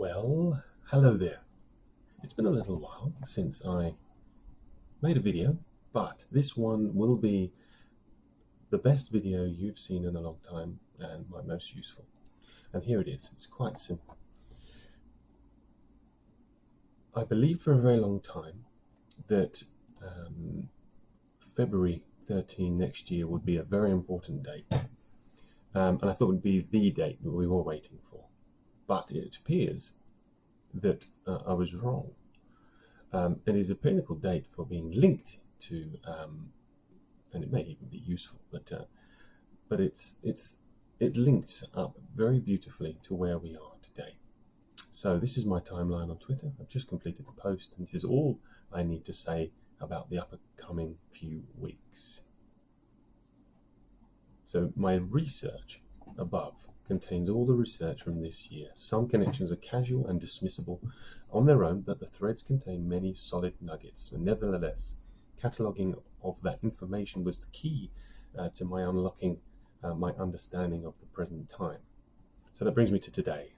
Well, hello there. It's been a little while since I made a video, but this one will be the best video you've seen in a long time and my most useful. And here it is. It's quite simple. I believed for a very long time that February 13 next year would be a very important date. And I thought it would be the date that we were waiting for. But it appears that I was wrong. It is a pinnacle date for being linked to, and it may even be useful, but it links up very beautifully to where we are today. So this is my timeline on Twitter. I've just completed the post, and this is all I need to say about the upcoming few weeks. So my research above contains all the research from this year. Some connections are casual and dismissible on their own, but the threads contain many solid nuggets. And nevertheless, cataloging of that information was the key to my unlocking my understanding of the present time. So that brings me to today.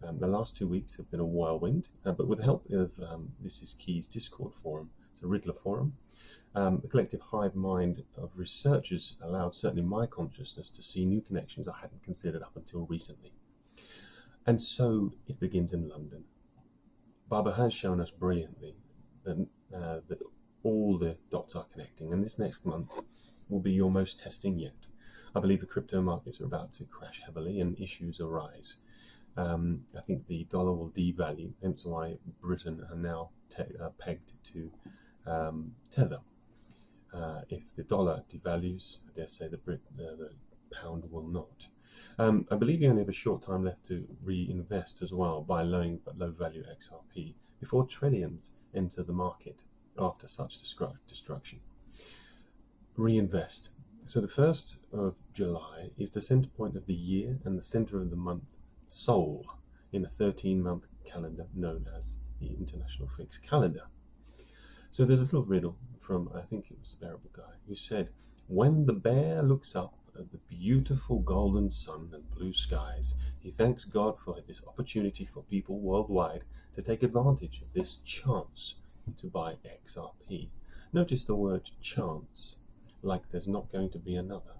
The last 2 weeks have been a whirlwind, but with the help of This Is Key's Discord forum, it's a Riddler forum, the collective hive mind of researchers allowed certainly my consciousness to see new connections I hadn't considered up until recently. And so it begins in London. Barbara has shown us brilliantly that all the dots are connecting, and this next month will be your most testing yet. I believe the crypto markets are about to crash heavily and issues arise. I think the dollar will devalue, hence why Britain are now pegged to tether. If the dollar devalues, I dare say the pound will not. I believe you only have a short time left to reinvest as well by low value XRP before trillions enter the market after such destruction. Reinvest. So the 1st of July is the center point of the year and the center of the month Sol in the 13-month calendar known as the International Fixed Calendar. So there's a little riddle from, I think it was a Bearable Guy, who said, when the bear looks up at the beautiful golden sun and blue skies, he thanks God for this opportunity for people worldwide to take advantage of this chance to buy XRP. Notice the word chance, like there's not going to be another.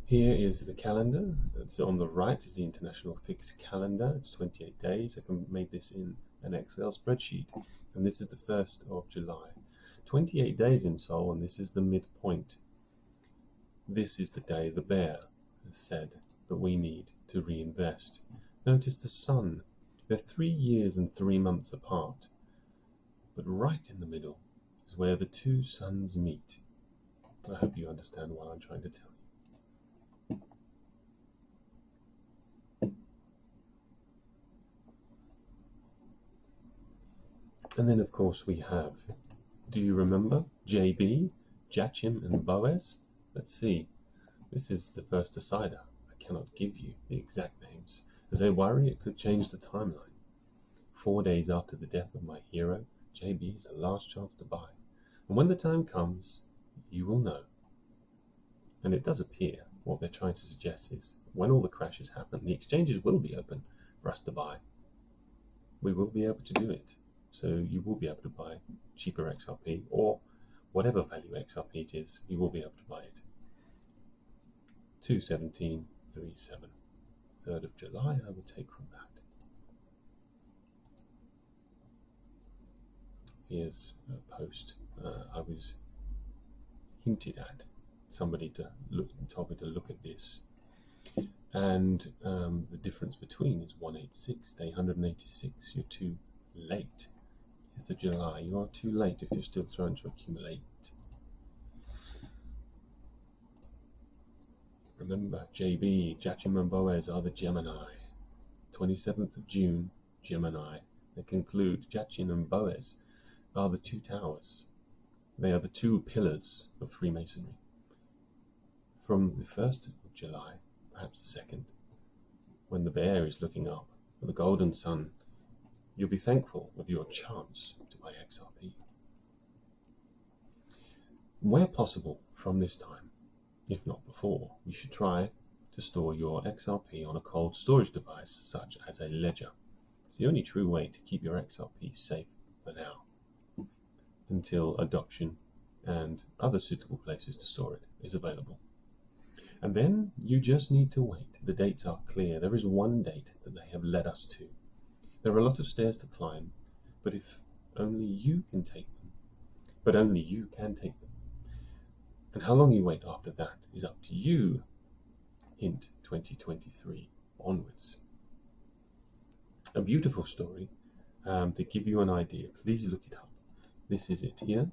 Here is the calendar. It's on the right is the International Fixed Calendar. It's 28 days. I can make this in an Excel spreadsheet. And this is the 1st of July. 28 days in Sol, and this is the midpoint. This is the day the bear has said that we need to reinvest. Notice the sun. They're 3 years and 3 months apart. But right in the middle is where the two suns meet. I hope you understand what I'm trying to tell you. And then, of course, we have, do you remember, JB, Jachim, and Boaz? Let's see. This is the first decider. I cannot give you the exact names, as I worry it could change the timeline. 4 days after the death of my hero, JB is the last chance to buy. And when the time comes, you will know. And it does appear what they're trying to suggest is, when all the crashes happen, the exchanges will be open for us to buy. We will be able to do it. So you will be able to buy cheaper XRP, or whatever value XRP it is, you will be able to buy it. 217.37. 3rd of July I would take from that. Here's a post I was hinted at. Somebody told me to look at this. And the difference between is 186, day 186. You're too late. 5th of July, you are too late if you're still trying to accumulate. Remember, JB, Jachim and Boaz are the Gemini. 27th of June, Gemini. They conclude Jachim and Boaz are the two towers. They are the two pillars of Freemasonry. From the 1st of July, perhaps the 2nd, when the bear is looking up at the golden sun, you'll be thankful of your chance to buy XRP. Where possible from this time, if not before, you should try to to store your XRP on a cold storage device such as a ledger. It's the only true way to keep your XRP safe for now, until adoption and other suitable places to store it is available. And then you just need to wait. The dates are clear. There is one date that they have led us to. There are a lot of stairs to climb, but if only you can take them. But only you can take them. And how long you wait after that is up to you. Hint 2023 onwards. A beautiful story. To give you an idea, please look it up. This is it here.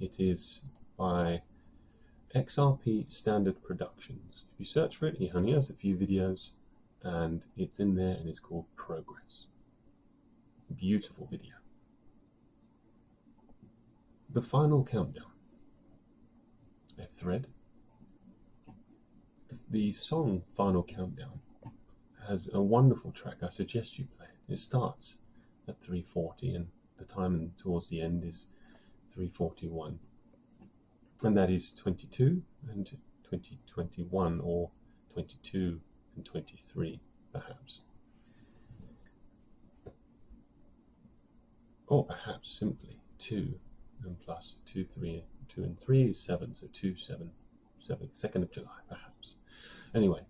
It is by XRP Standard Productions. If you search for it, he only has a few videos, and it's in there, and it's called Progress. Beautiful video. The final countdown. A thread. The song Final Countdown has a wonderful track. I suggest you play it. It starts at 3:40, and the time towards the end is 3:41. And that is 22 and 2021, or 22 and 23, perhaps. Or perhaps simply 2 and plus 2, 3, 2 and 3 is 7, so 2, 7, 2nd of July, perhaps. Anyway,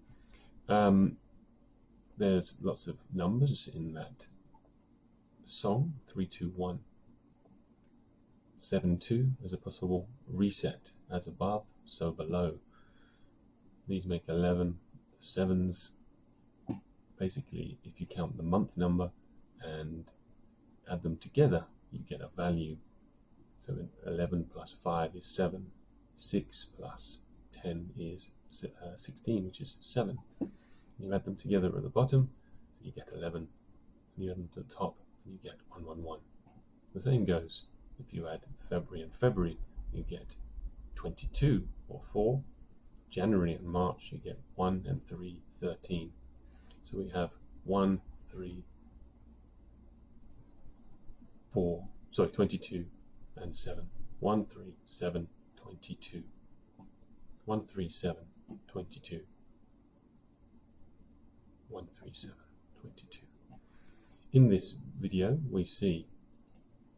there's lots of numbers in that song. 3, 2, 1. 7, 2 as a possible reset. As above, so below. These make 11. The 7s, basically, if you count the month number and add them together, you get a value. So 11 plus 5 is 7. 6 plus 10 is 16, which is 7. You add them together at the bottom, and you get 11. And you add them to the top, and you get 111. The same goes if you add February and February, you get 22 or 4. January and March, you get 1 and 3, 13. So we have 1, 3, 4, sorry, 22 and 7. 1, 3, 7, 22. 1, 3, 7, 22. 1, 3, 7, 22. In this video, we see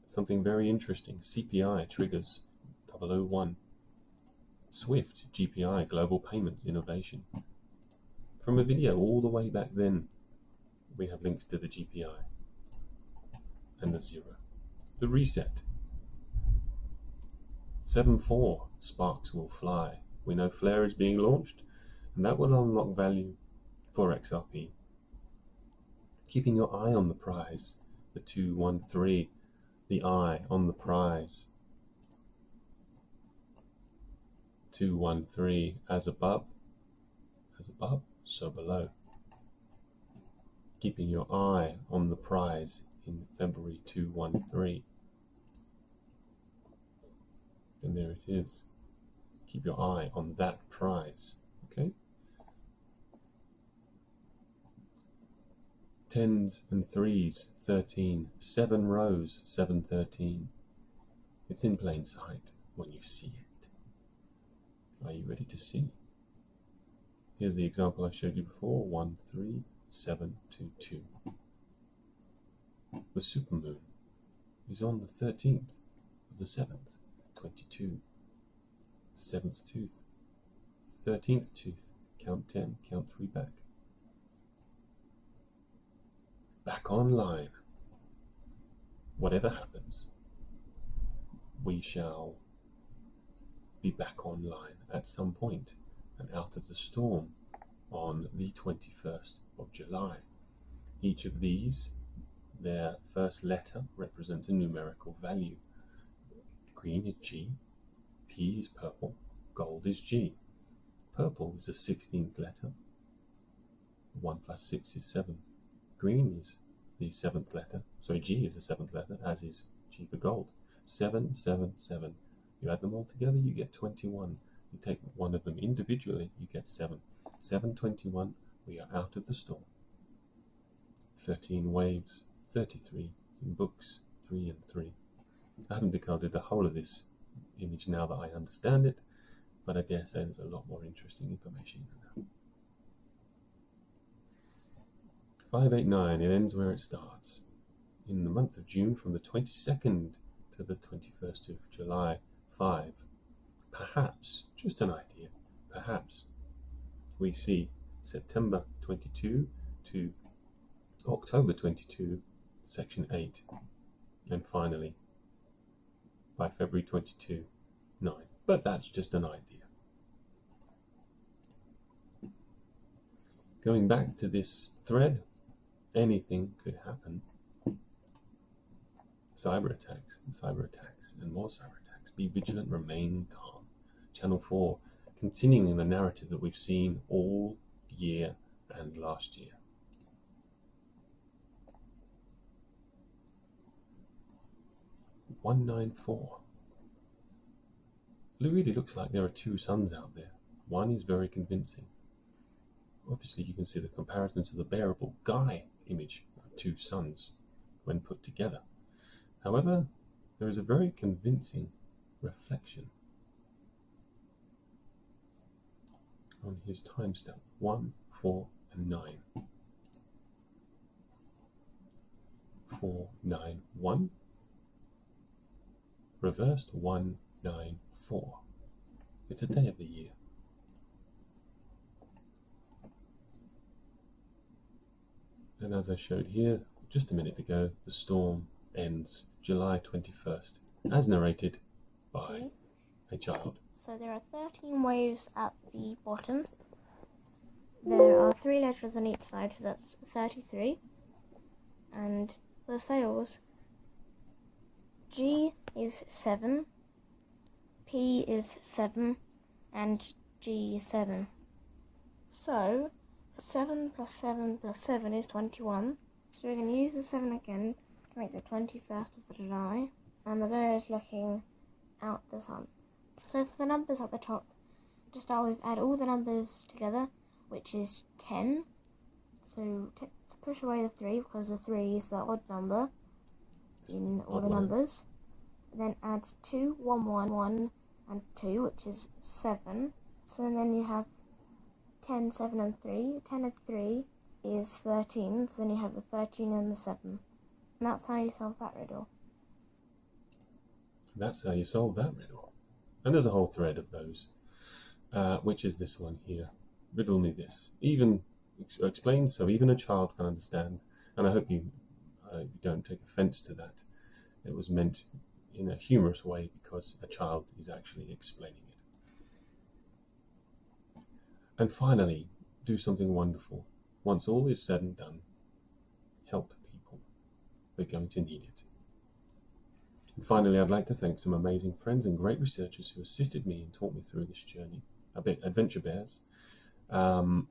something very interesting. CPI triggers 001. SWIFT, GPI, Global Payments Innovation. From a video all the way back then, we have links to the GPI and the 0. The reset. 7.4, Sparks will fly. We know Flare is being launched, and that will unlock value for XRP. Keeping your eye on the prize. The 213, the eye on the prize. 213, as above, so below. Keeping your eye on the prize in February 213. And there it is. Keep your eye on that prize. Okay? 10s and 3s, 13. 7 rows, 713. It's in plain sight when you see it. Are you ready to see? Here's the example I showed you before. 1, 3, 7, 2, 2. The supermoon is on the 13th of the 7th, 22. 7th tooth. 13th tooth. Count 10, count 3 back. Back online. Whatever happens, we shall be back online at some point and out of the storm on the 21st of July. Each of these, their first letter represents a numerical value. Green is G, P is purple, gold is G. Purple is the 16th letter. 1 plus 6 is 7. Green is the 7th letter. Sorry, G is the 7th letter, as is G for gold. 7, 7, 7. You add them all together, you get 21. You take one of them individually, you get 7. 721, we are out of the storm. 13 waves, 33 in books, 3 and 3. I haven't decoded the whole of this image now that I understand it, but I dare say there's a lot more interesting information than that. 589, it ends where it starts. In the month of June, from the 22nd to the 21st of July, 5. Perhaps, just an idea, perhaps we see September 22 to October 22, section 8. And finally, by February 22, 9. But that's just an idea. Going back to this thread, anything could happen. Cyber attacks, and more cyber attacks. Be vigilant, remain calm. Channel 4, continuing the narrative that we've seen all year and last year. $194. It really looks like there are two suns out there. One is very convincing. Obviously, you can see the comparison to the bearable guy image of two suns when put together. However, there is a very convincing reflection on his timestamp 1, 4, and 9. 4, 9, 1. Reversed 1, 9, 4. It's a day of the year. And as I showed here just a minute ago, the storm ends July 21st, as narrated by a child. So there are 13 waves at the bottom. There are 3 letters on each side, so that's 33. And for the sails, G is 7, P is 7, and G is 7. So 7 plus 7 plus 7 is 21. So we're going to use the 7 again to make the 21st of July. And the bear is looking out the sun. So for the numbers at the top, to start with, add all the numbers together, which is 10. So to push away the 3, because the 3 is the odd number in all the numbers. Then add 2, 1, 1, 1, and 2, which is 7. So then you have 10, 7, and 3. 10 and 3 is 13, so then you have the 13 and the 7. And that's how you solve that riddle. That's how you solve that riddle. And there's a whole thread of those, which is this one here. Riddle me this. Even explain so even a child can understand. And I hope you don't take offense to that. It was meant in a humorous way because a child is actually explaining it. And finally, do something wonderful. Once all is said and done, help people. We're going to need it. And finally, I'd like to thank some amazing friends and great researchers who assisted me and taught me through this journey. A bit Adventure Bears. I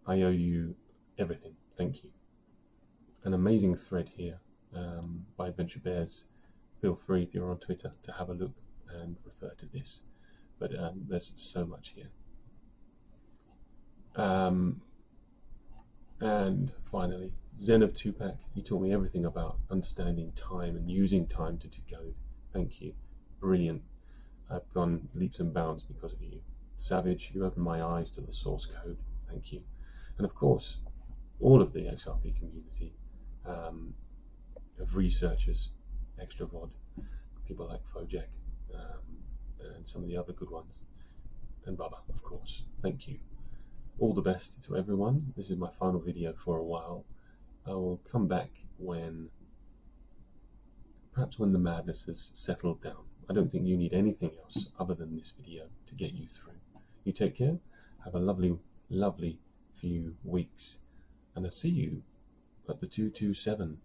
owe you everything. Thank you. An amazing thread here by Adventure Bears. Feel free, if you're on Twitter, to have a look and refer to this. But there's so much here. And finally, Zen of Tupac, you taught me everything about understanding time and using time to decode. Thank you. Brilliant. I've gone leaps and bounds because of you. Savage, you opened my eyes to the source code. Thank you. And of course, all of the XRP community of researchers, Extravod, people like Fojek, and some of the other good ones, and Baba, of course. Thank you. All the best to everyone. This is my final video for a while. I will come back perhaps when the madness has settled down. I don't think you need anything else other than this video to get you through. You take care. Have a lovely, lovely few weeks. And I'll see you at the 227